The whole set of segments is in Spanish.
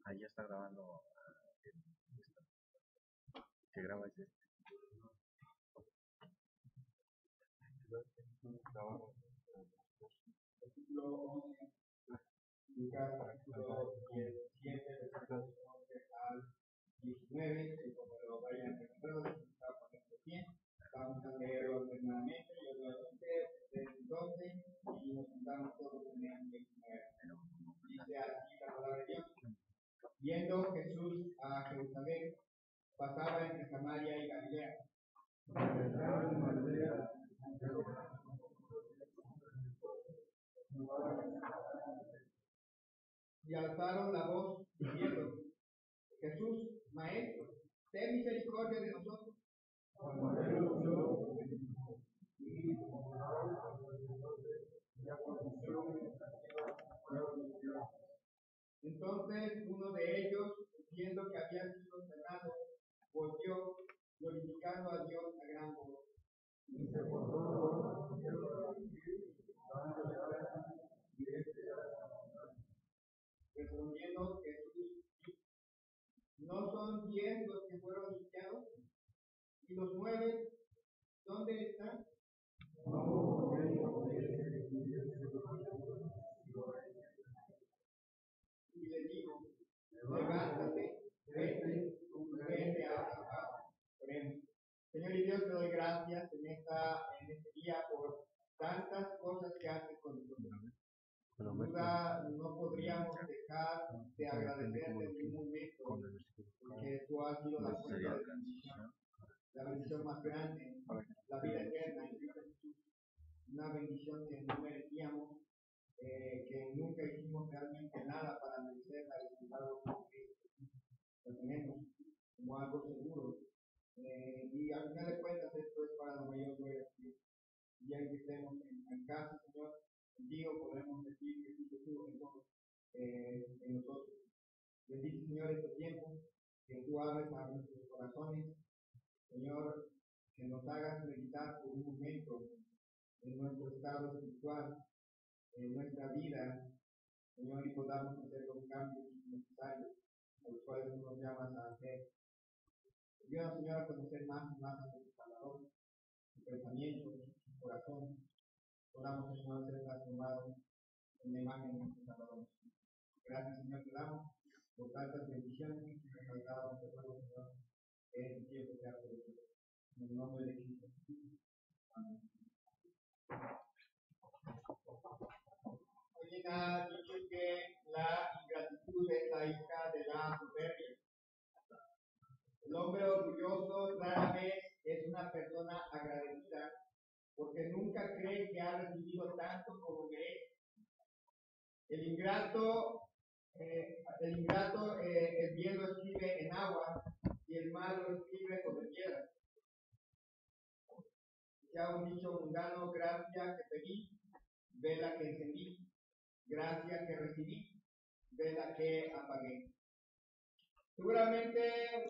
Ahí ya está grabando. ¿Qué grabas? Versículo 11, Lucas capítulo 17, versículos 11 al 19, que como lo vayan recordando, se está poniendo bien. Vamos a leerlo alternadamente, yo leo el 11, el 12 y nos juntamos todos en el 19. Dice así la palabra de Dios. Yendo Jesús a Jerusalén, pasaba entre Samaria y Galilea. Y alzaron la voz diciendo: Jesús, Maestro, ten misericordia de nosotros. Entonces uno de ellos, viendo que había sido sanado, volvió, glorificando a Dios a gran voz. Respondiendo Jesús, ¿no son 10 los que fueron limpiados? ¿Y los 9 dónde están? Y le dijo: levántate, vete a casa. Oremos. Señor y Dios, te doy gracias en este día por tantas cosas que haces con nosotros. Sin duda, no podríamos dejar de agradecerte en un momento, porque tú has sido la fuente de bendición, la bendición más grande, la vida eterna en Cristo Jesús, una bendición que no merecíamos, que nunca hicimos realmente nada para merecer la resultado que lo tenemos como algo seguro. Y al final de cuentas, esto es para la mayor gloria de Dios. Y ya que estemos en casa, Señor, contigo podemos decir que fuiste tú en nosotros. Bendice, Señor, este tiempo, que tú hables a nuestros corazones, Señor, que nos hagas meditar por un momento en nuestro estado espiritual, en nuestra vida, Señor, y podamos hacer los cambios necesarios a los cuales tú nos llamas a hacer. Ayúdanos, Señor, a conocer más y más a nuestro Salvador, su pensamiento, su corazón. Podamos, Señor, ser transformados en la imagen de nuestro Salvador. Gracias, Señor, te damos por tantas bendiciones que nos has dado a nosotros, Señor, en este tiempo que ha producido. En el nombre de Cristo. Amén. Alguien ha dicho que la ingratitud es la hija de la soberbia. El hombre orgulloso rara vez es una persona agradecida porque nunca cree que ha recibido tanto como merece. El ingrato, el bien lo escribe en agua y el mal lo escribe sobre piedra. Ya un dicho mundano: gracia que pedí, vela que encendí; gracia que recibí, vela que apagué. Seguramente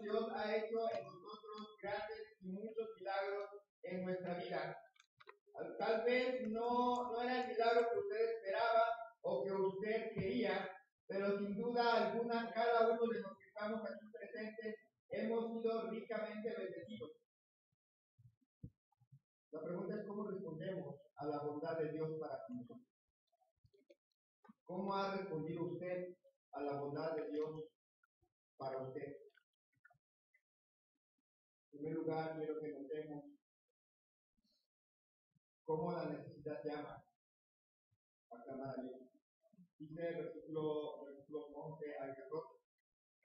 Dios ha hecho en nosotros grandes y muchos milagros en nuestra vida. Tal vez no era el milagro que usted esperaba o que usted quería, pero sin duda alguna cada uno de los que estamos aquí presentes hemos sido ricamente bendecidos. La pregunta es: ¿cómo respondemos a la bondad de Dios para con nosotros? ¿Cómo ha respondido usted a la bondad de Dios para usted? En primer lugar, quiero que notemos cómo la necesidad llama a clamar a Dios. Dice el versículo 11 al 14: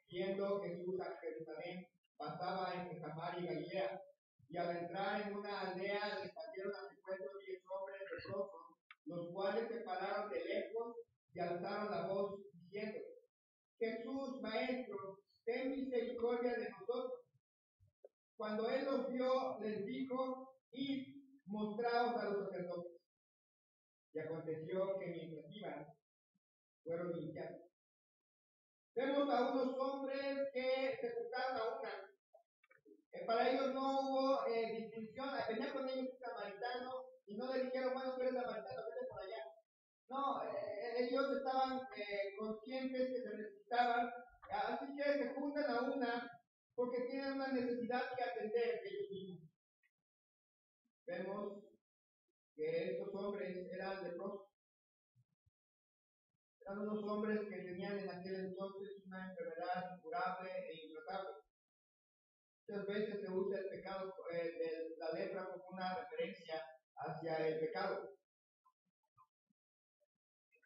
Yendo Jesús a Jerusalén, pasaba entre Samaria y Galilea, y al entrar en una aldea le salieron a su encuentro 10 hombres leprosos, los cuales se pararon de lejos y alzaron la voz diciendo: Jesús, Maestro, ten misericordia de nosotros. Cuando él los vio, les dijo: id, mostraos a los sacerdotes. Y aconteció que mientras iban, fueron limpiados. Vemos a unos hombres que se juntaron a una. Para ellos no hubo distinción. Venía con ellos un samaritano y no le dijeron: bueno, tú eres samaritano, vete por allá. No, ellos estaban conscientes que se necesitaban Así que se juntan a una porque tienen una necesidad que atender ellos mismos. Vemos que estos hombres eran leprosos. Eran unos hombres que tenían en aquel entonces una enfermedad incurable e intratable. Muchas veces se usa el pecado de la lepra como una referencia hacia el pecado.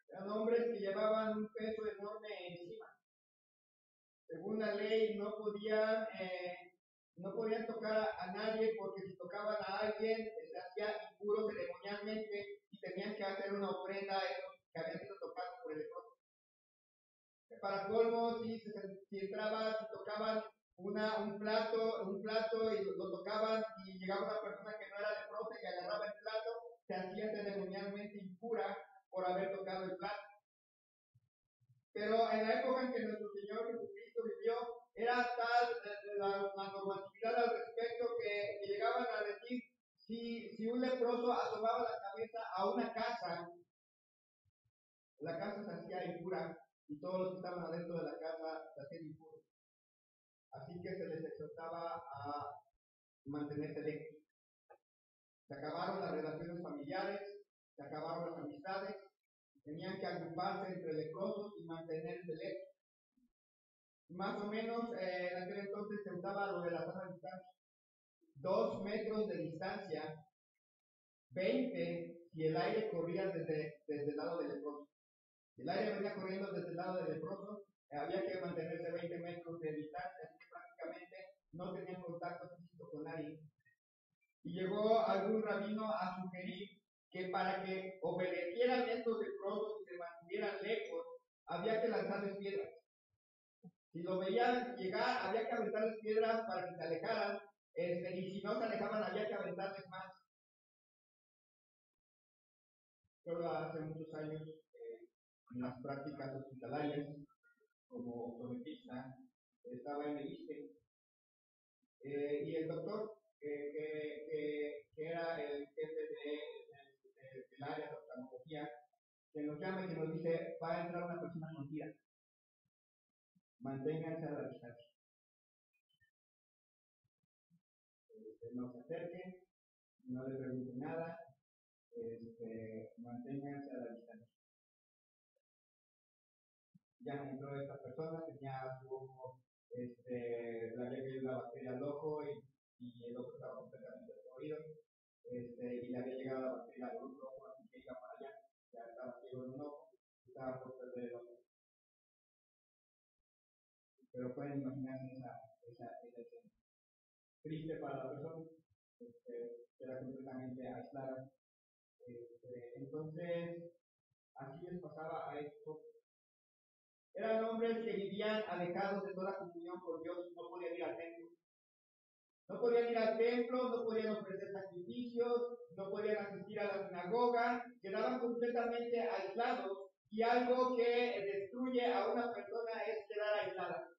Eran hombres que llevaban un peso enorme encima. Según la ley, no podían tocar a nadie, porque si tocaban a alguien se hacía impuro ceremonialmente y tenían que hacer una ofrenda a esos que habían sido tocados por el leproso. Para colmo, si tocaban un plato y lo tocaban y llegaba una persona que no era leprosa y agarraba el plato, se hacía ceremonialmente impura por haber tocado el plato. Pero en la época en que nuestro Señor Jesucristo vivió, era tal la normatividad al respecto que llegaban a decir, si un leproso asomaba la cabeza a una casa, la casa se hacía impura y todos los que estaban adentro de la casa se hacían impuros. Así que se les exhortaba a mantenerse lejos. Se acabaron las relaciones familiares, se acabaron las amistades, tenían que agruparse entre leprosos y mantenerse lejos. Más o menos en aquel entonces se usaba lo de la sana distancia. 2 metros de distancia, 20 si el aire corría desde el lado del leproso. Si el aire venía corriendo desde el lado del leproso, había que mantenerse 20 metros de distancia, así que prácticamente no tenían contacto físico con nadie. Y llegó algún rabino a sugerir que para que obedecieran estos leprosos y se mantuvieran lejos, había que lanzarles piedras. Si lo veían llegar, había que aventarles piedras para que se alejaran, y si no se alejaban, había que aventarles más. Solo hace muchos años, en las prácticas hospitalarias, como optometrista, estaba en el ISSSTE, y el doctor, que era el jefe del área de oftalmología, que nos llama y que nos dice, va a entrar una persona con SIDA. Manténganse a la distancia. No se acerquen, no le pregunten nada, manténganse a la distancia. Ya entró esta persona, tenía su ojo, le había caído una bacteria al ojo y el ojo estaba completamente destruido, y le había llegado la bacteria al otro ojo, así que iba para allá, ya estaba ciego en un ojo, estaba por perder el ojo. Pero pueden imaginarse esa escena. Triste para la persona, era completamente aislada. Entonces, así les pasaba a estos. Eran hombres que vivían alejados de toda comunión con Dios, no podían ir al templo. No podían ir al templo, no podían ofrecer sacrificios, no podían asistir a la sinagoga, quedaban completamente aislados, y algo que destruye a una persona es quedar aislada.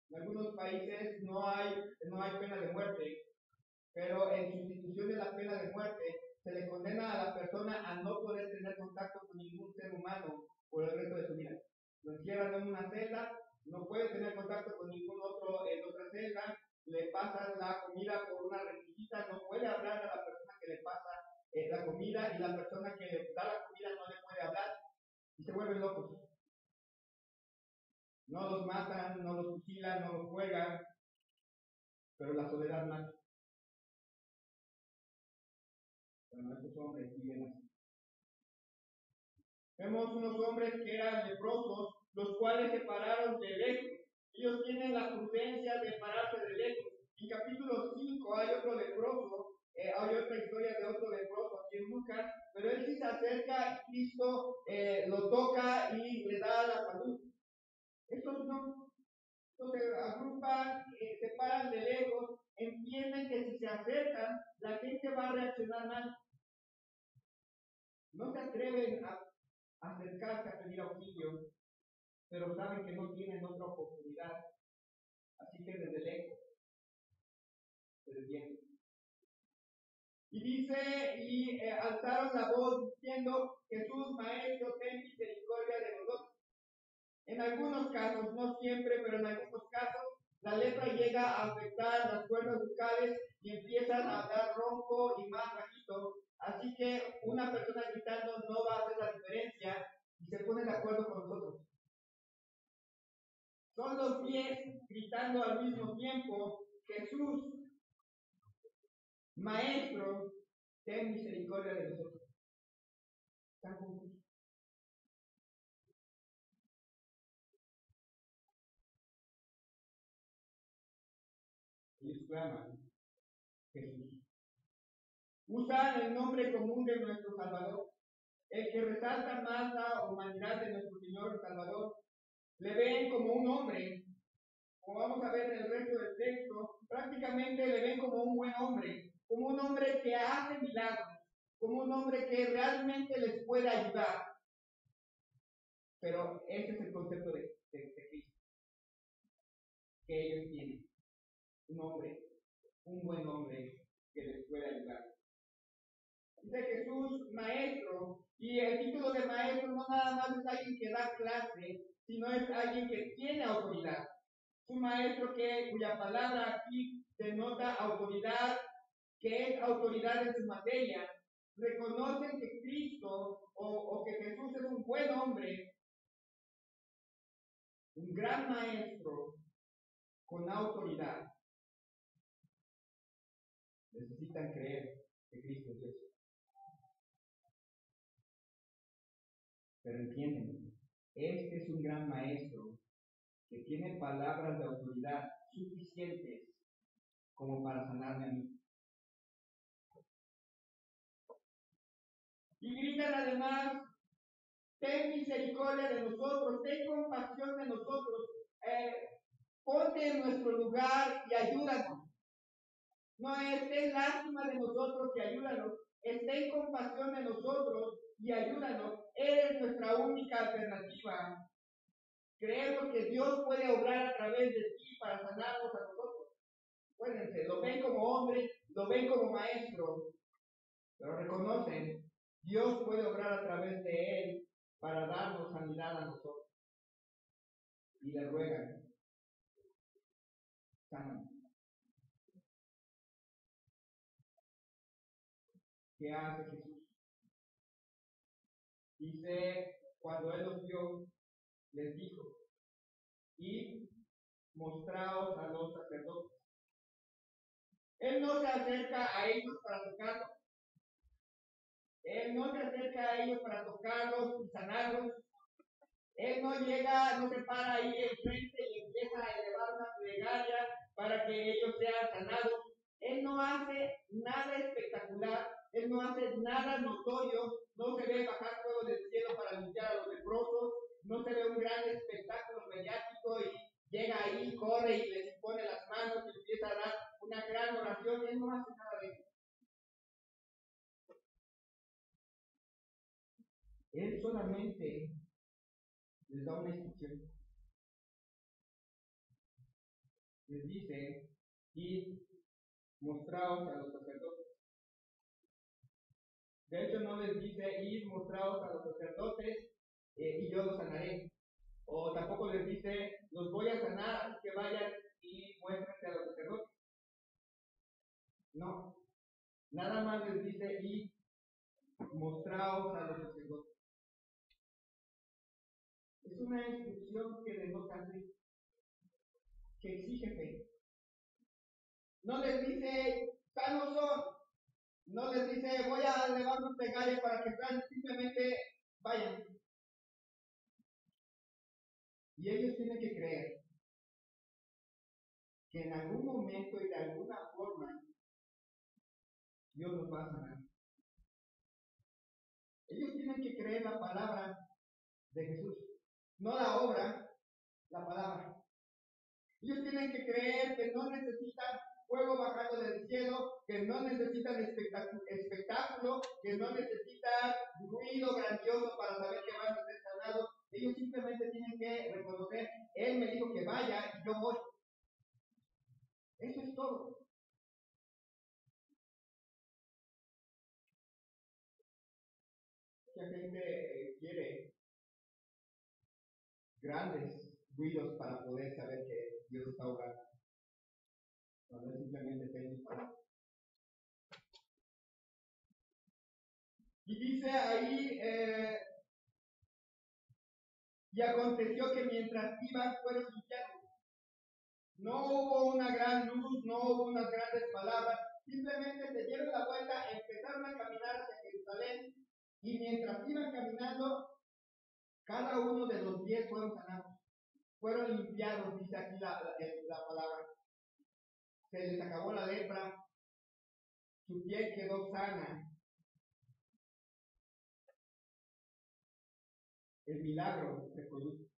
En algunos países no hay pena de muerte, pero en sustitución de la pena de muerte se le condena a la persona a no poder tener contacto con ningún ser humano por el resto de su vida. Lo encierran en una celda, no puede tener contacto con ningún otro en otra celda, le pasan la comida por una rendijita, no puede hablar a la persona que le pasa la comida, y la persona que le da la comida no le puede hablar, y se vuelven locos. No los matan, no los fusilan, no los juegan, pero la soledad mata. Bueno, estos hombres viven así. Vemos unos hombres que eran leprosos, los cuales se pararon de lejos. Ellos tienen la prudencia de pararse de lejos. En capítulo 5 hay otro leproso, hay otra historia de otro leproso aquí en Lucas, pero él sí se acerca y Cristo lo toca y le da la salud. Estos no. Estos se agrupan, se paran de lejos, entienden que si se acercan, la gente va a reaccionar mal. No se atreven a acercarse a pedir auxilio, pero saben que no tienen otra oportunidad, así que desde lejos se detienen. Y dice, alzaron la voz diciendo, Jesús, Maestro, ten misericordia de nosotros. En algunos casos, no siempre, pero en algunos casos, la lepra llega a afectar las cuerdas vocales y empiezan a hablar ronco y más bajito. Así que una persona gritando no va a hacer la diferencia y se pone de acuerdo con nosotros. Son los 10 gritando al mismo tiempo: Jesús, Maestro, ten misericordia de nosotros. Están juntos. Ellos claman: Jesús. Usan el nombre común de nuestro Salvador, el que resalta más la humanidad de nuestro Señor Salvador. Le ven como un hombre, como vamos a ver en el resto del texto, prácticamente le ven como un buen hombre, como un hombre que hace milagros, como un hombre que realmente les puede ayudar. Pero ese es el concepto de Cristo que ellos tienen: un hombre, un buen hombre que les puede ayudar. Dice Jesús, Maestro, y el título de maestro no nada más es alguien que da clase, sino es alguien que tiene autoridad. Un maestro cuya palabra aquí denota autoridad, que es autoridad en su materia. Reconocen que Cristo o que Jesús es un buen hombre, un gran maestro con autoridad. Necesitan creer que Cristo es Dios. Pero entienden, este es un gran maestro que tiene palabras de autoridad suficientes como para sanarme a mí. Y gritan además: ten misericordia de nosotros, ten compasión de nosotros, ponte en nuestro lugar y ayúdanos. No es ten lástima de nosotros y ayúdanos, es ten compasión de nosotros y ayúdanos. Eres nuestra única alternativa. Creemos que Dios puede obrar a través de ti para sanarnos a nosotros. Acuérdense, lo ven como hombre, lo ven como maestro, pero reconocen, Dios puede obrar a través de él para darnos sanidad a nosotros. Y le ruegan: sánanos. ¿Qué hace Jesús? Dice, cuando él los vio, les dijo: y mostraos a los sacerdotes. Él no se acerca a ellos para tocarlos. Él no se acerca a ellos para tocarlos y sanarlos. Él no llega, no se para ahí enfrente y empieza a elevar una plegaria para que ellos sean sanados. Él no hace nada espectacular, él no hace nada notorio, no se ve bajar fuego del cielo para limpiar a los leprosos, no se ve un gran espectáculo mediático y llega ahí, corre y les impone las manos y empieza a dar una gran oración. Él no hace nada de eso. Él solamente les da una instrucción. Les dice: id, mostraos a los sacerdotes. De hecho, no les dice: id, mostraos a los sacerdotes y yo los sanaré. O tampoco les dice: los voy a sanar, así que vayan y muéstrense a los sacerdotes. No, nada más les dice: id, mostraos a los sacerdotes. Es una instrucción que denota fe, que exige fe. No les dice: sanos son. No les dice: voy a elevar un plegaria para que sean, simplemente vayan. Y ellos tienen que creer que en algún momento y de alguna forma Dios los va a sanar. Ellos tienen que creer la palabra de Jesús, no la obra, la palabra. Ellos tienen que creer que no necesitan fuego bajando del cielo, que no necesitan espectáculo, que no necesitan ruido grandioso para saber que van a ser sanados. Ellos simplemente tienen que reconocer: él me dijo que vaya y yo voy. Eso es todo. Mucha gente quiere grandes ruidos para poder saber que Dios está obrando. Cuando es simplemente tenis para. Y dice ahí, y aconteció que mientras iban fueron limpiados. No hubo una gran luz, no hubo unas grandes palabras, simplemente se dieron la vuelta, empezaron a caminar hacia Jerusalén, y mientras iban caminando, cada uno de los 10 fueron sanados, fueron limpiados, dice aquí la palabra. Se les acabó la lepra, su piel quedó sana. El milagro se produjo.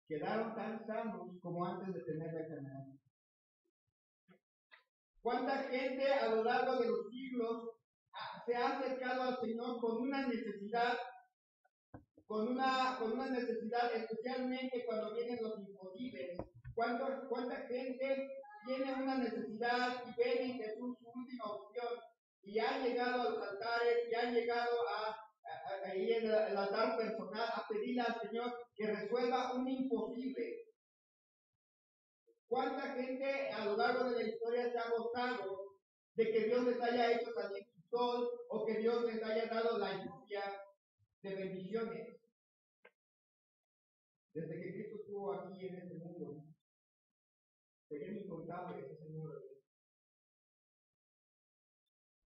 Quedaron tan sanos como antes de tener la enfermedad. ¿Cuánta gente a lo largo de los siglos se ha acercado al Señor con una necesidad, especialmente cuando vienen los imposibles? ¿Cuánta gente tiene una necesidad y ven en Jesús su última opción y ha llegado a los altares y ha llegado ahí en el altar personal a pedirle al Señor que resuelva un imposible? ¿Cuánta gente a lo largo de la historia se ha gozado de que Dios les haya hecho salir su sol o que Dios les haya dado la lluvia de bendiciones? Desde que Cristo estuvo aquí en este mundo, serían incontables ese número de veces.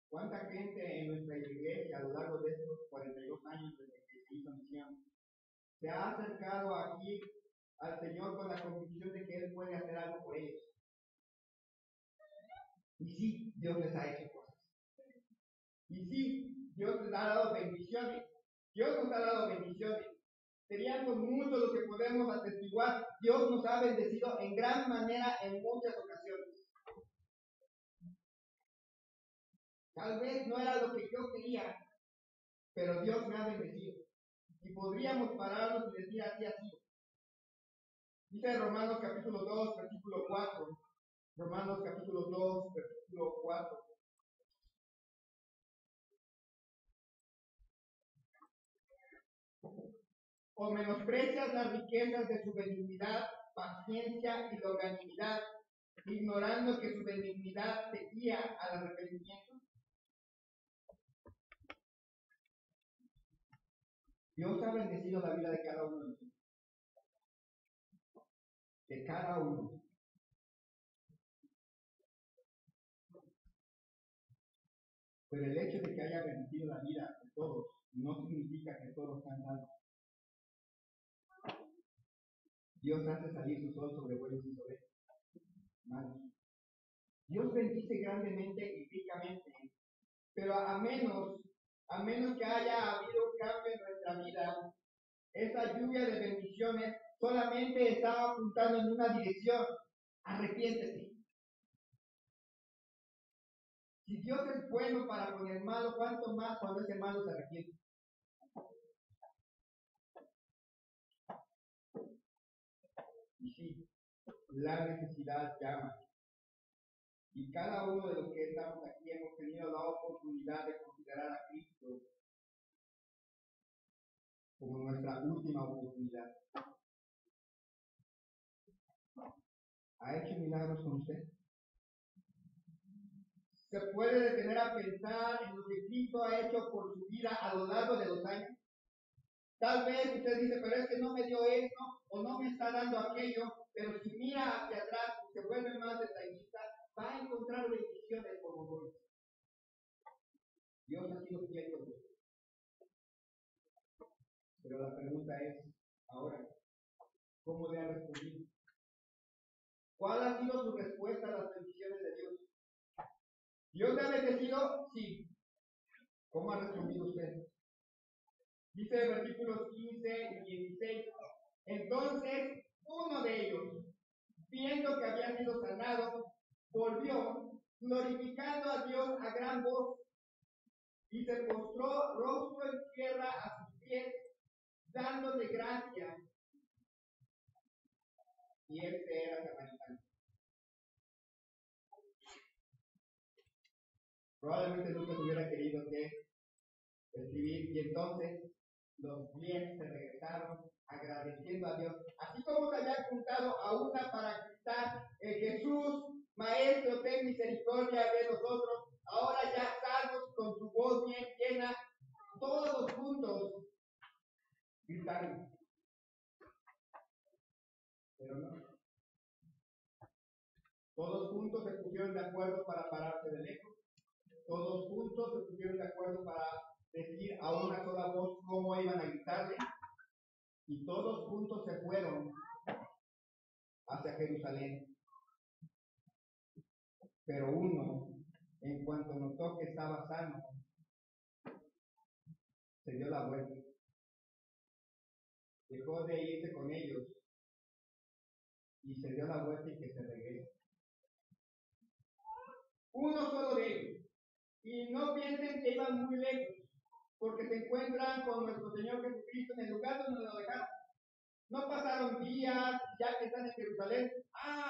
¿Cuánta gente en nuestra iglesia a lo largo de estos 42 años desde que se hizo misión se ha acercado aquí al Señor con la convicción de que Él puede hacer algo por ellos? Y sí, Dios les ha hecho cosas. Y sí, Dios les ha dado bendiciones. Dios nos ha dado bendiciones. Seríamos muchos los que podemos atestiguar. Dios nos ha bendecido en gran manera en muchas ocasiones. Tal vez no era lo que yo quería, pero Dios me ha bendecido. Y podríamos pararnos y decir así. Dice Romanos capítulo 2, versículo 4. Romanos capítulo 2, versículo 4. O menosprecias las riquezas de su benignidad, paciencia y longanimidad, ignorando que su benignidad te guía al arrepentimiento. Dios ha bendecido la vida de cada uno de nosotros. De cada uno. Pero el hecho de que haya bendecido la vida de todos no significa que todos están salvos. Dios hace salir su sol sobre buenos y sobre malos. Dios bendice grandemente y ricamente, pero a menos que haya habido un cambio en nuestra vida, esa lluvia de bendiciones solamente está apuntando en una dirección: arrepiéntete. Si Dios es bueno para con el malo, ¿cuánto más cuando ese malo se arrepiente? Y sí, la necesidad llama. Y cada uno de los que estamos aquí hemos tenido la oportunidad de considerar a Cristo como nuestra última oportunidad. ¿Ha hecho milagros con usted? ¿Se puede detener a pensar en lo que Cristo ha hecho por su vida a lo largo de los años? Tal vez usted dice, pero es que no me dio esto o no me está dando aquello, pero si mira hacia atrás y se vuelve más detallista, va a encontrar bendiciones por montones. Dios ha sido fiel con usted. Pero la pregunta es, ahora, ¿cómo le ha respondido? ¿Cuál ha sido su respuesta a las bendiciones de Dios? ¿Dios le ha bendecido? Sí. ¿Cómo ha respondido usted? Dice versículos 15 y 16. Entonces, uno de ellos, viendo que había sido sanado, volvió, glorificando a Dios a gran voz, y se postró rostro en tierra a sus pies, dándole gracias. Y este era samaritano. Probablemente Lucas hubiera querido que escribir, y entonces Los 10 se regresaron agradeciendo a Dios. Así como se había juntado a una para gritar, Jesús, Maestro, ten misericordia de nosotros, ahora ya salvos con su voz bien llena, todos juntos gritaron. Pero no. Todos juntos se pusieron de acuerdo para pararse de lejos. Todos juntos se pusieron de acuerdo para decir a una sola voz cómo iban a gritarle. Y todos juntos se fueron hacia Jerusalén. Pero uno, en cuanto notó que estaba sano, se dio la vuelta. Dejó de irse con ellos y se dio la vuelta y que se regrese. Uno solo de ellos. Y no piensen que iban muy lejos, porque se encuentran con nuestro Señor Jesucristo en el lugar donde lo dejaron. No pasaron días, ya que están en Jerusalén.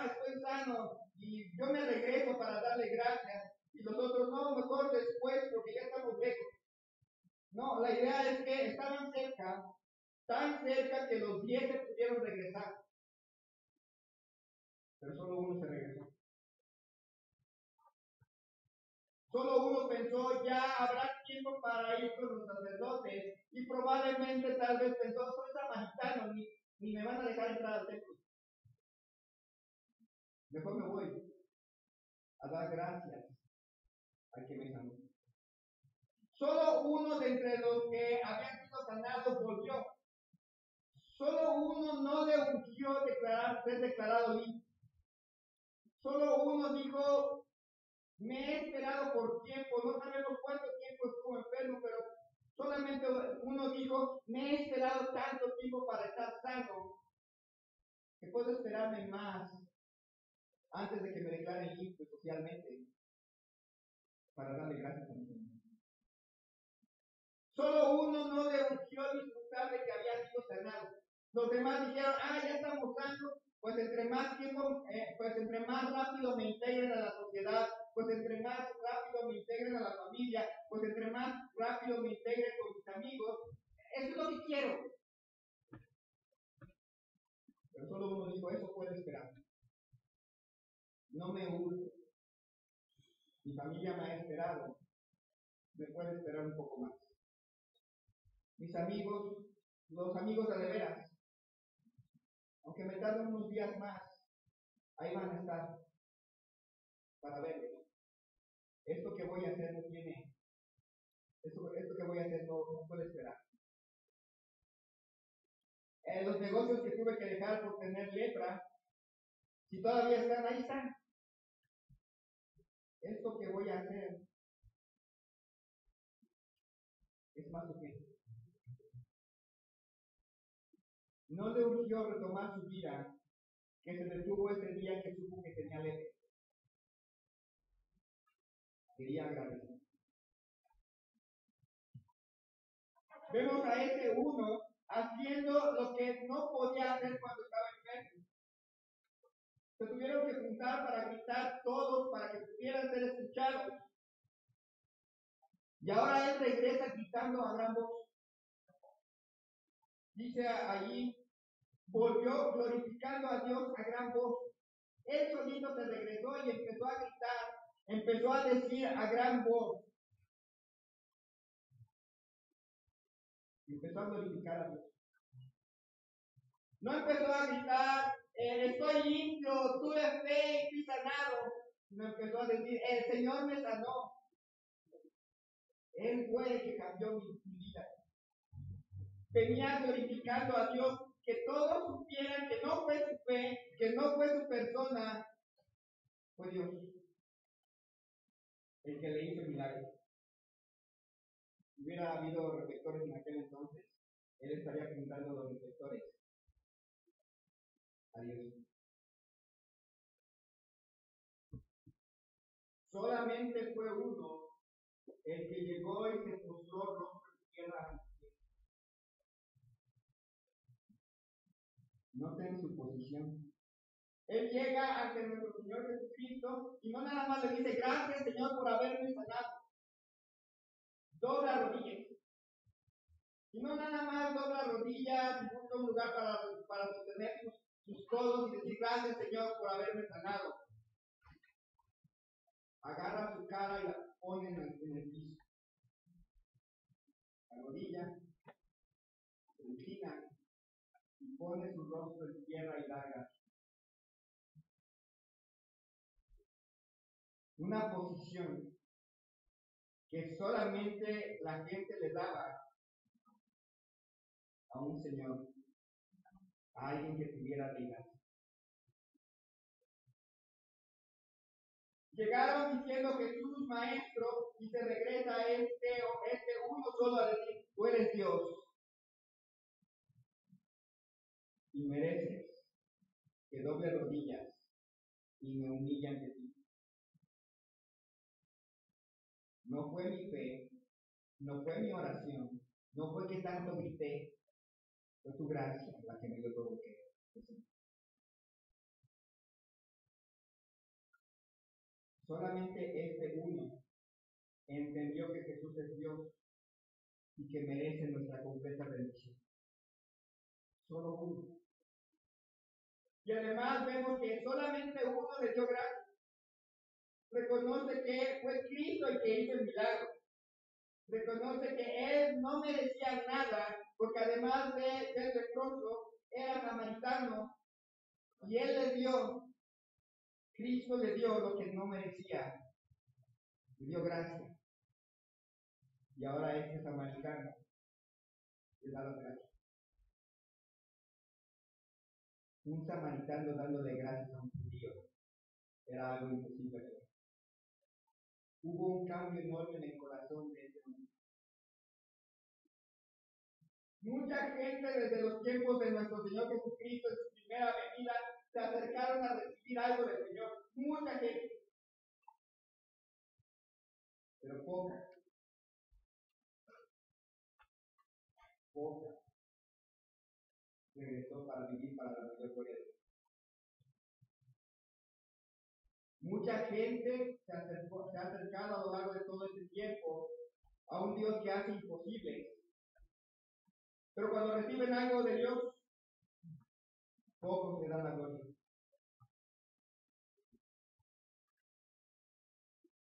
Estoy sano y yo me regreso para darle gracias. Y los otros, no, mejor después, porque ya estamos lejos. No, la idea es que estaban cerca, tan cerca que los 10 se pudieron regresar. Pero solo uno se regresó. Solo uno pensó, ya habrá tiempo para ir con los sacerdotes. Y probablemente tal vez pensó, soy samaritano, ni me van a dejar entrar al templo. Mejor me voy a dar gracias al que me sanó. Solo uno de entre los que habían sido sanados volvió. Solo uno no le urgió ser declarado limpio. Solo uno dijo, me he esperado por tiempo, no sabemos cuánto tiempo estuvo enfermo, pero solamente uno dijo, me he esperado tanto tiempo para estar sano, que puedo esperarme más antes de que me declaren limpio socialmente para darle gracias a Dios. Solo uno no le urgió disfrutar de que había sido sanado. Los demás dijeron, ya estamos sanos, pues entre más tiempo, entre más rápido me integren a la sociedad, pues entre más rápido me integren a la familia, pues entre más rápido me integren con mis amigos. Eso es lo que quiero. Pero solo uno dijo, eso puede esperar. No me urge. Mi familia me ha esperado. Me puede esperar un poco más. Mis amigos, los amigos de veras, aunque me tarden unos días más, ahí van a estar para verlos. Esto que voy a hacer no tiene, esto que voy a hacer no puede esperar. Los negocios que tuve que dejar por tener lepra, si todavía están, ahí están. Esto que voy a hacer es más urgente. No le urgió retomar su vida, que se detuvo ese día que supo que tenía lepra. Quería agradecer. Vemos a ese uno haciendo lo que no podía hacer cuando estaba enfermo. Se tuvieron que juntar para gritar todos, para que pudieran ser escuchados. Y ahora él regresa gritando a gran voz. Dice allí, volvió glorificando a Dios a gran voz. Él solito se regresó y empezó a gritar, empezó a decir a gran voz. Y empezó a glorificar a Dios. No empezó a gritar, estoy limpio, tuve fe y fui sanado. No empezó a decir, el Señor me sanó. Él fue el que cambió mi vida. Venía glorificando a Dios, que todos supieran que no fue su fe, que no fue su persona, fue Dios el que le hizo el milagro. Si hubiera habido reflectores en aquel entonces, él estaría apuntando los reflectores a Dios. Solamente fue uno el que llegó y se postró rostro en tierra. Noten su posición. Él llega ante nuestro Señor Jesucristo y no nada más le dice, gracias Señor por haberme sanado. Dobla rodillas. Y no nada más dobla rodillas y busca un lugar para sostener sus codos y decir gracias Señor por haberme sanado. Agarra su cara y la pone en el piso. La rodilla se inclina y pone su rostro en tierra y da gracias. Una posición que solamente la gente le daba a un señor, a alguien que tuviera dignidad. Llegaron diciendo Jesús, maestro, y se regresa este uno solo a decir, tú eres Dios. Y mereces que doble rodillas y me humille ante ti. No fue mi fe, no fue mi oración, no fue que tanto grité, fue tu gracia la que me dio todo lo que es. Solamente este uno entendió que Jesús es Dios y que merece nuestra completa bendición. Solo uno. Y además vemos que solamente uno le dio gracia. Reconoce que fue Cristo el que hizo el milagro. Reconoce que él no merecía nada, porque además de ser leproso, era samaritano. Y él le dio, Cristo le dio lo que no merecía. Le dio gracia. Y ahora este samaritano le da la gracia. Un samaritano dándole gracias a un judío era algo imposible. Hubo un cambio enorme en el corazón de este hombre. Mucha gente desde los tiempos de nuestro Señor Jesucristo en su primera venida se acercaron a recibir algo del Señor. Mucha gente. Pero poca regresó para vivir para la mayor gloria de Dios. Mucha gente se ha acercado a lo largo de todo este tiempo a un Dios que hace imposible. Pero cuando reciben algo de Dios, pocos le dan la gloria.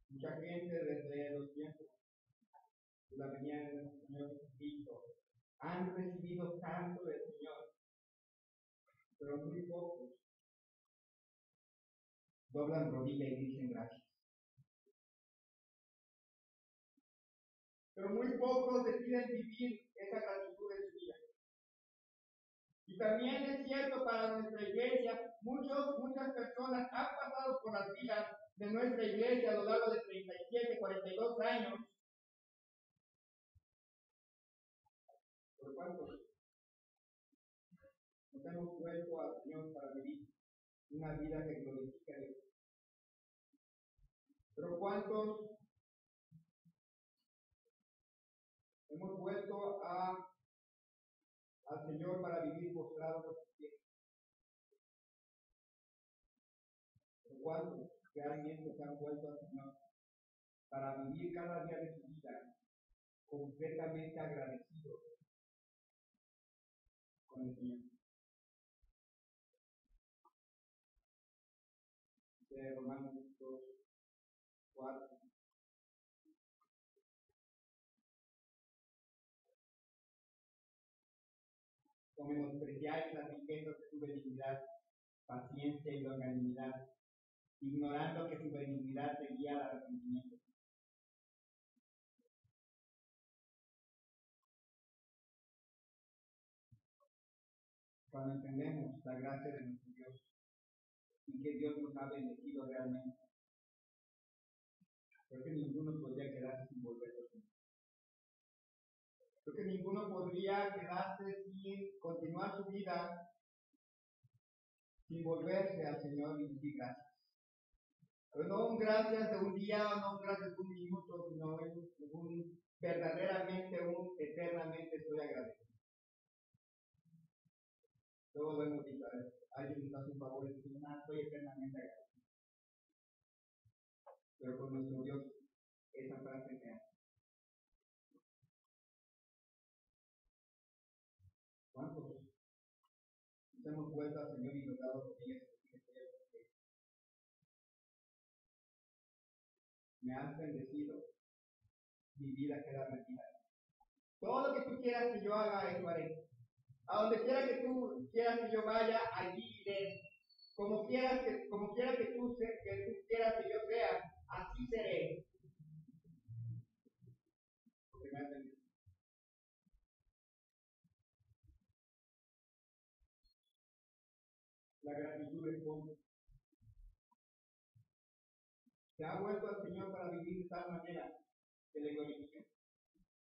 Mucha gente desde los tiempos de la venida de nuestro Señor Jesucristo han recibido tanto del Señor, pero muy pocos doblan rodilla y dicen gracias. Pero muy pocos deciden vivir esa gratitud en su vida. Y también es cierto para nuestra iglesia, muchas personas han pasado por las filas de nuestra iglesia a lo largo de 37, 42 años. ¿Por cuántos? Nos hemos vuelto al Señor para vivir una vida que glorifica a Dios. Pero ¿cuántos hemos vuelto al Señor para vivir postrados a sus pies? ¿Pero cuántos realmente se han vuelto al Señor para vivir cada día de su vida completamente agradecidos con el Señor? De Romanos 2, 4. O menospreciáis las riquezas de su benignidad, paciencia y longanimidad, ignorando que su benignidad te guía al arrepentimiento. Cuando entendemos la gracia de nuestro Dios y que Dios nos ha bendecido realmente, creo que ninguno podría quedarse sin volver a Dios. Creo que ninguno podría quedarse sin continuar su vida sin volverse al Señor y decir gracias. Pero no un gracias de un día, no un gracias de un minuto, sino verdaderamente, eternamente estoy agradecido. Todos lo hemos dicho, alguien nos hace un favor y dice, estoy eternamente agradecido. Pero con nuestro Dios, esa frase me hace. vuelto al Señor y tocado con ellas, me has bendecido, mi vida queda bendita. Todo lo que tú quieras que yo haga, eso haré. A donde quiera que tú quieras que yo vaya, allí iré. Como quiera que tú quieras que yo sea, así seré. Porque me has bendecido. La gratitud responde. Se ha vuelto al Señor para vivir de tal manera que le glorifique.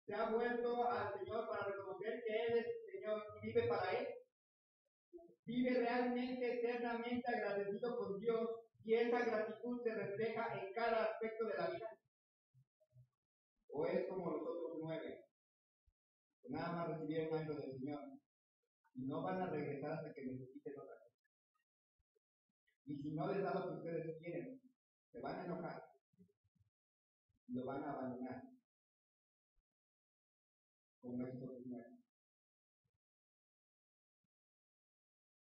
Se ha vuelto al Señor para reconocer que Él es el Señor y vive para Él. Vive realmente eternamente agradecido con Dios y esa gratitud se refleja en cada aspecto de la vida. O es como los otros 9, que nada más recibieron algo del Señor y no van a regresar hasta que necesiten otra cosa. Y si no les da lo que ustedes quieren, se van a enojar y lo van a abandonar. Como estos 9.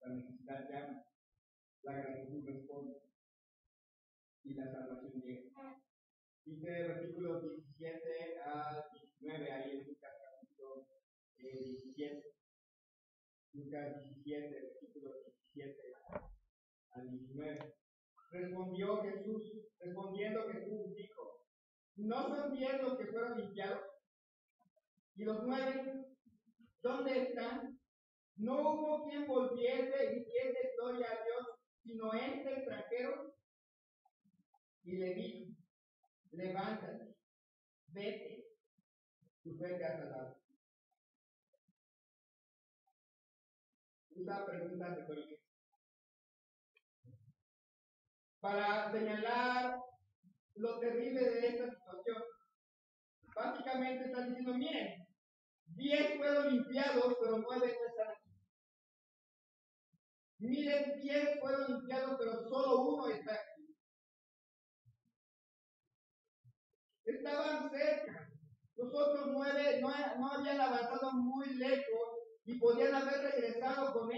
La necesidad llama, la gratitud responde y la salvación llega. Dice versículos 17 a 19, ahí en Lucas capítulo 17. Lucas 17, versículos 17 al 19. Respondiendo Jesús dijo, ¿no son 10 los que fueron limpiados? ¿Y los 9 dónde están? No hubo quien volviese y diese gloria a Dios, sino este extranjero. Y le dijo, levántate, vete, tu fe te ha salvado. Usa preguntas retóricas para señalar lo terrible de esta situación. Básicamente están diciendo, miren, 10 fueron limpiados, pero 9 no están aquí. Miren, 10 fueron limpiados, pero solo uno está aquí. Estaban cerca. Los otros 9 no habían avanzado muy lejos y podían haber regresado con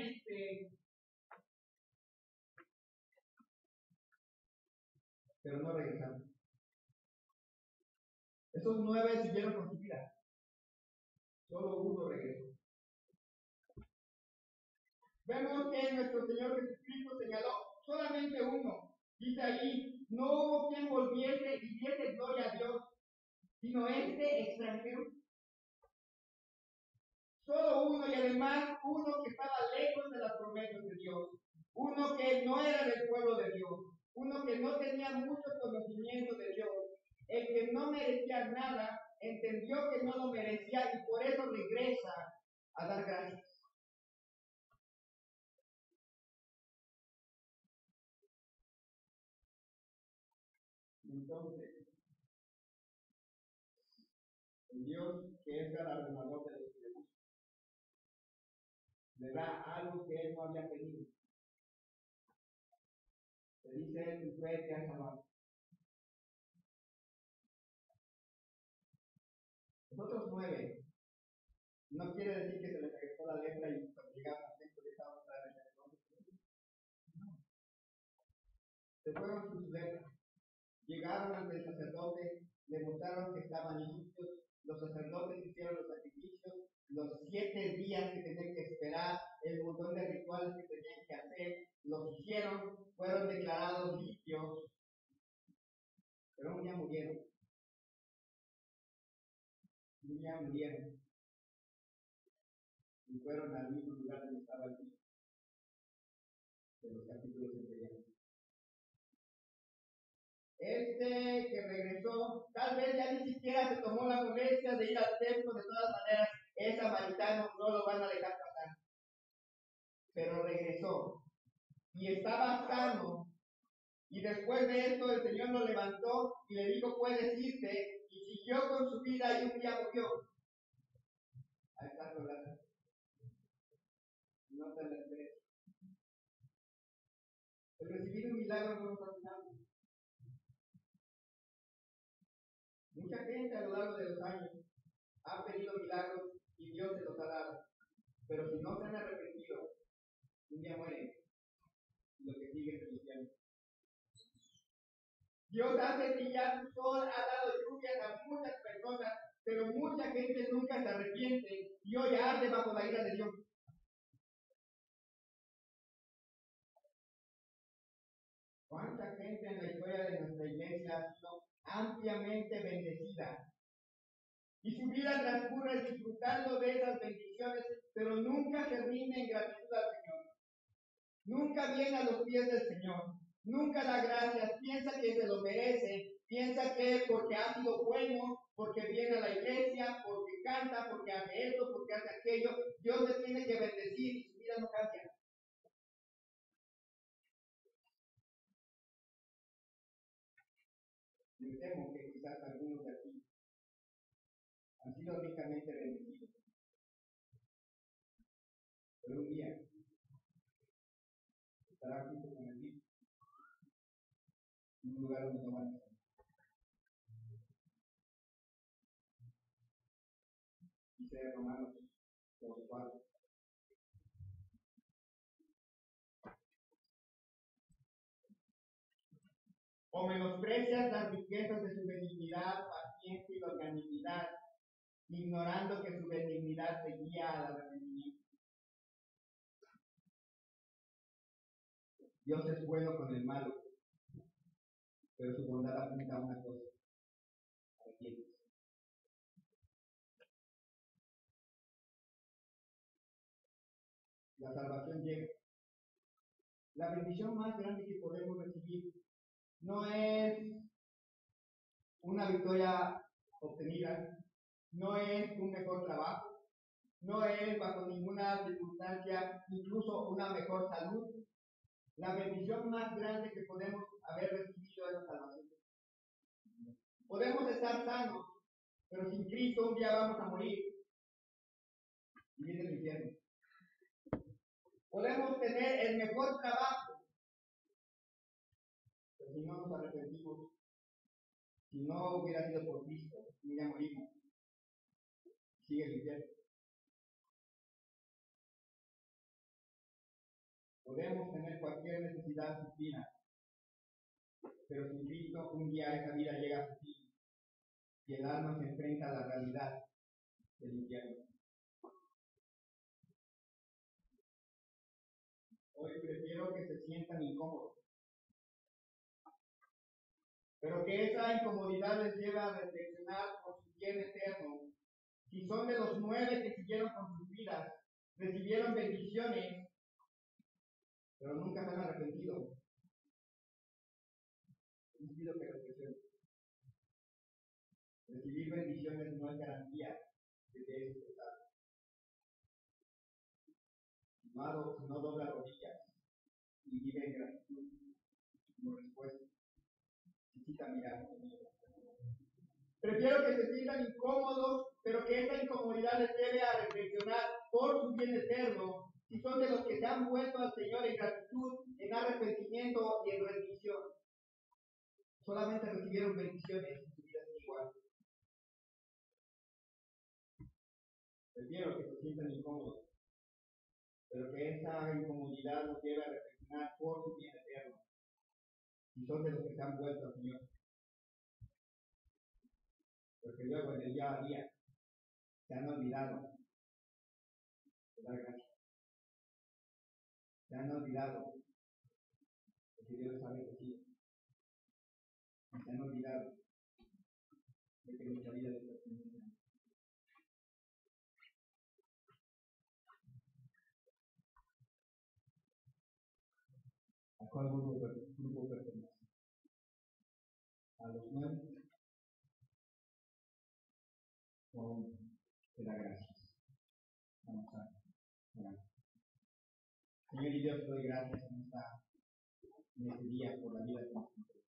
pero no regresaron. Esos 9 siguieron con su vida. Solo uno regresó. Vemos que nuestro Señor Jesucristo señaló solamente uno. Dice ahí, no hubo quien volviese y diese gloria a Dios, sino este extranjero. Solo uno, y además uno que estaba lejos de las promesas de Dios. Uno que no era del pueblo de Dios. Uno que no tenía mucho conocimiento de Dios. El que no merecía nada, entendió que no lo merecía y por eso regresa a dar gracias. Entonces, el Dios que es galardonador de los que le buscan, le da algo que él no había pedido. Le dice, tu fe te ha salvado. Los otros 9, no quiere decir que se les regresó la letra y cuando llegaron a tiempo ya estaban otra vez en el nombre. Se fueron sus letras. Llegaron ante el sacerdote, le mostraron que estaban limpios. Los sacerdotes hicieron los sacrificios, los 7 días que tenían que esperar, el montón de rituales que tenían que hacer, los hicieron, fueron declarados limpios, pero un día murieron. Un día murieron y fueron al mismo lugar donde estaba el Cristo de los capítulos anteriores. Este que regresó, tal vez ya ni siquiera se tomó la molestia de ir al templo, de todas maneras, es samaritano, no lo van a dejar pasar. Pero regresó y estaba sano. Y después de esto, el Señor lo levantó y le dijo: puedes irte, y siguió con su vida y un día murió. Ahí está tu lado. No te la esperes. El recibir un milagro no es fascinante. Mucha gente a lo largo de los años ha pedido milagros y Dios se los ha dado. Pero si no se han arrepentido, un día mueren. Dios hace brillar su sol, ha dado lluvias a muchas personas, pero mucha gente nunca se arrepiente y hoy arde bajo la ira de Dios. ¿Cuánta gente en la historia de nuestra iglesia ha sido ampliamente bendecida? Y su vida transcurre disfrutando de esas bendiciones, pero nunca se rinde en gratitud al Señor. Nunca viene a los pies del Señor. Nunca da gracias. Piensa que se lo merece. Piensa que porque ha sido bueno, porque viene a la iglesia, porque canta, porque hace esto, porque hace aquello, Dios le tiene que bendecir y su vida no cambia. Me temo que quizás algunos de aquí han sido ricamente bendecidos. Pero un día estará junto con el Hijo en un lugar donde no van a estar. Dice Romanos 4. O menosprecias las riquezas de su benignidad, paciencia y longanimidad, ignorando que su benignidad te guía al arrepentimiento. Dios es bueno con el malo, pero su bondad apunta a una cosa: arrepiéntese. La salvación llega. La bendición más grande que podemos recibir no es una victoria obtenida, no es un mejor trabajo, no es bajo ninguna circunstancia incluso una mejor salud. La bendición más grande que podemos haber recibido es la salvación. Podemos estar sanos, pero sin Cristo un día vamos a morir y viene el infierno. Podemos tener el mejor trabajo, pero si no nos arrepentimos, si no hubiera sido por Cristo, ya morimos. Sigue el infierno. Podemos tener cualquier necesidad suplida, pero sin Cristo un día esa vida llega a su fin y el alma se enfrenta a la realidad del infierno. Hoy prefiero que se sientan incómodos, pero que esa incomodidad les lleve a reflexionar por su bien eterno. Si son de los 9 que siguieron con sus vidas, recibieron bendiciones, pero nunca se han arrepentido, les pido que reflexionen. Recibir bendiciones no es garantía de que es total. Si no dobla rodillas y vive en gratitud como respuesta, necesita mirar. Prefiero que se sientan incómodos, pero que esa incomodidad les lleve a reflexionar por su bien eterno, si son de los que se han vuelto al Señor en gratitud, en arrepentimiento y en rendición. Solamente recibieron bendiciones y su vida es igual. Prefiero que se sientan incómodos, pero que esa incomodidad los lleve a reflexionar por su bien eterno, si son de los que se han vuelto al Señor. Porque luego en el día a día se han olvidado de dar gracias. Se han olvidado de que Dios sabe que sí. Y se han olvidado de que nuestra vida es pertenece. ¿A cuál grupo pertenece? ¿A los 9? ¿O te da gracias? Vamos a orar. Señor y Dios, te doy gracias en este día por la vida que nos entregas.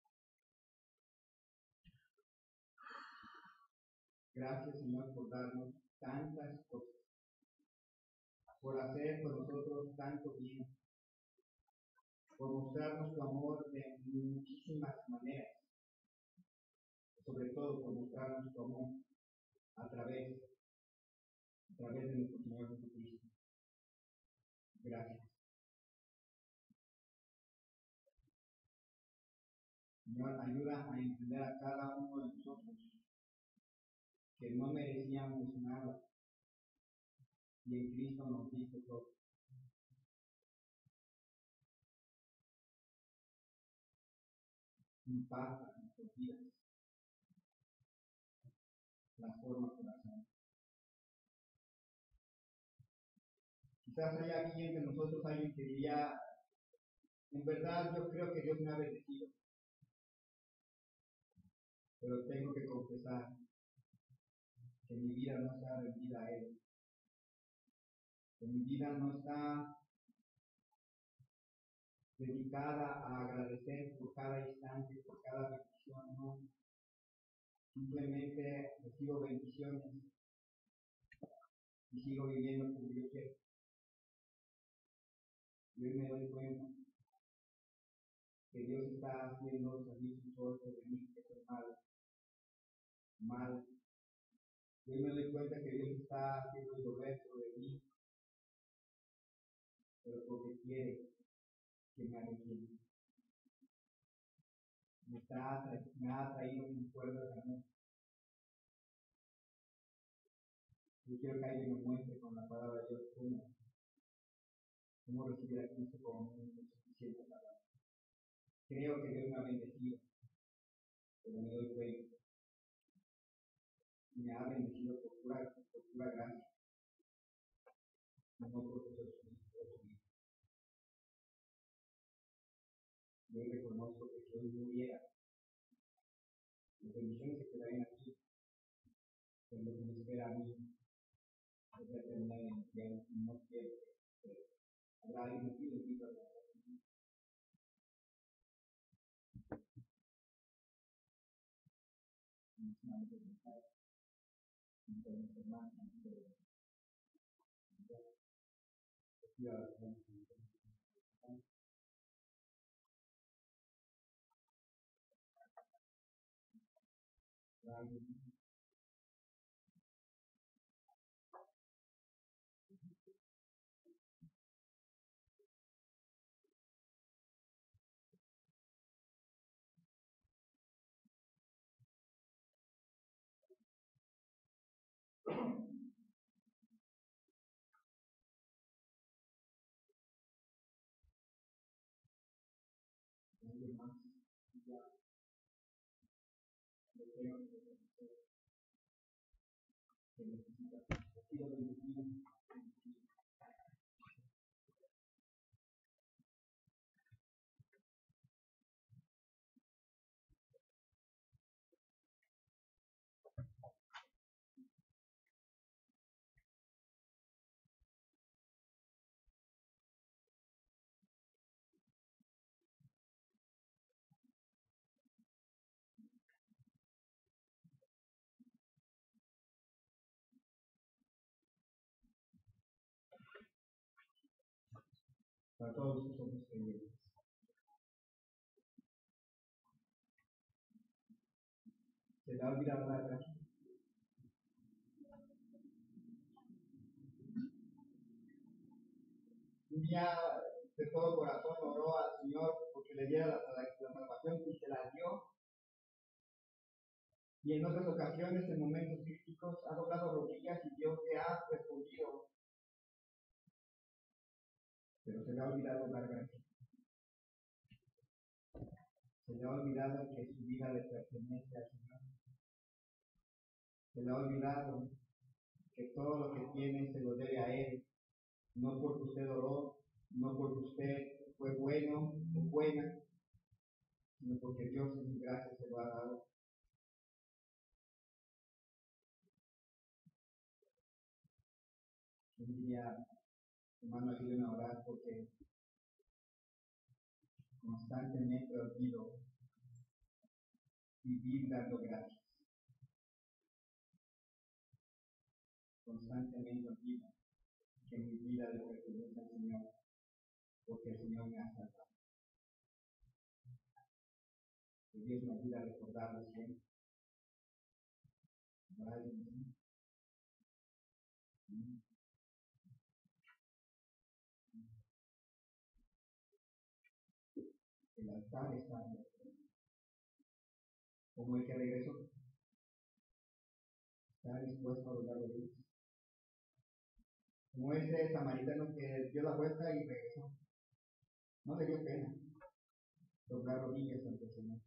Gracias, Señor, por darnos tantas cosas, por hacer por nosotros tanto bien, por mostrarnos tu amor de muchísimas maneras, sobre todo por mostrarnos tu amor a través de nuestro Señor Jesucristo. Gracias. Señor, ayuda a entender a cada uno de nosotros que no merecíamos nada y en Cristo nos diste todo. Impacta nuestras vidas, transforma corazón. Quizás haya aquí entre nosotros alguien que diría, en verdad yo creo que Dios me ha bendecido, pero tengo que confesar que mi vida no está rendida a Él, que mi vida no está dedicada a agradecer por cada instante, por cada bendición, no. Simplemente recibo bendiciones y sigo viviendo como yo quiero. Y hoy me doy cuenta que Dios está haciendo salir su rostro de mí, que es mal. Y hoy me doy cuenta que Dios está haciendo llover sobre mí, pero porque quiere que me haga bien. Me ha traído un cuerda de amor. Yo quiero que alguien me muestre con la palabra de Dios cómo recibir a Cristo como un suficiente palabra. Creo que Dios me ha bendecido, pero me doy cuenta. Me ha bendecido por pura gracia, no por sus esfuerzos. Yo reconozco que si hoy muriera, las bendiciones se quedarían aquí, pero lo que me espera a mí es la eternidad en el infierno, y no quiero que habrá alguien aquí, le invito a la alguien más, ya lo tengo que reconocer, que necesita. Ha sido bendecido. Para todos los que somos creyentes. Se le ha olvidado la gracia. Un día de todo corazón oró al Señor porque le diera la salvación y se la dio. Y en otras ocasiones, en momentos críticos, ha doblado rodillas y Dios le ha respondido. Pero se le ha olvidado dar gracias. Se le ha olvidado que su vida le pertenece al Señor. Se le ha olvidado que todo lo que tiene se lo debe a Él. No porque usted oró, no porque usted fue bueno o buena, sino porque Dios en su gracia se lo ha dado. Un día, hermano, ayúdenme a orar porque constantemente olvido vivir dando gracias. Constantemente olvido que mi vida le pertenece al Señor, porque el Señor me ha salvado. Que Dios me ayude a recordarlo siempre. El altar está abierto. como el que regresó, está dispuesto a doblar rodillas. Como ese samaritano que dio la vuelta y regresó. No le dio pena doblar rodillas ante el Señor.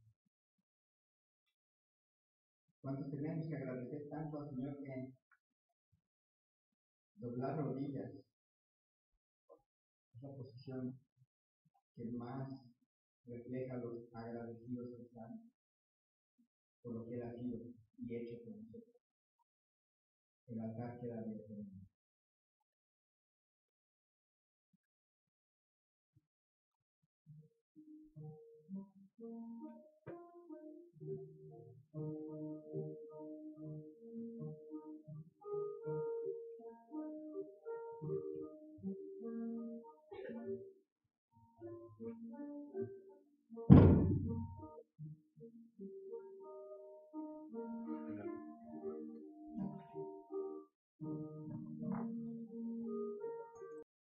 ¿Cuántos tenemos que agradecer tanto al Señor que doblar rodillas es la posición que más refleja los agradecidos que están por lo que Él ha sido y hecho por nosotros? El altar queda abierto.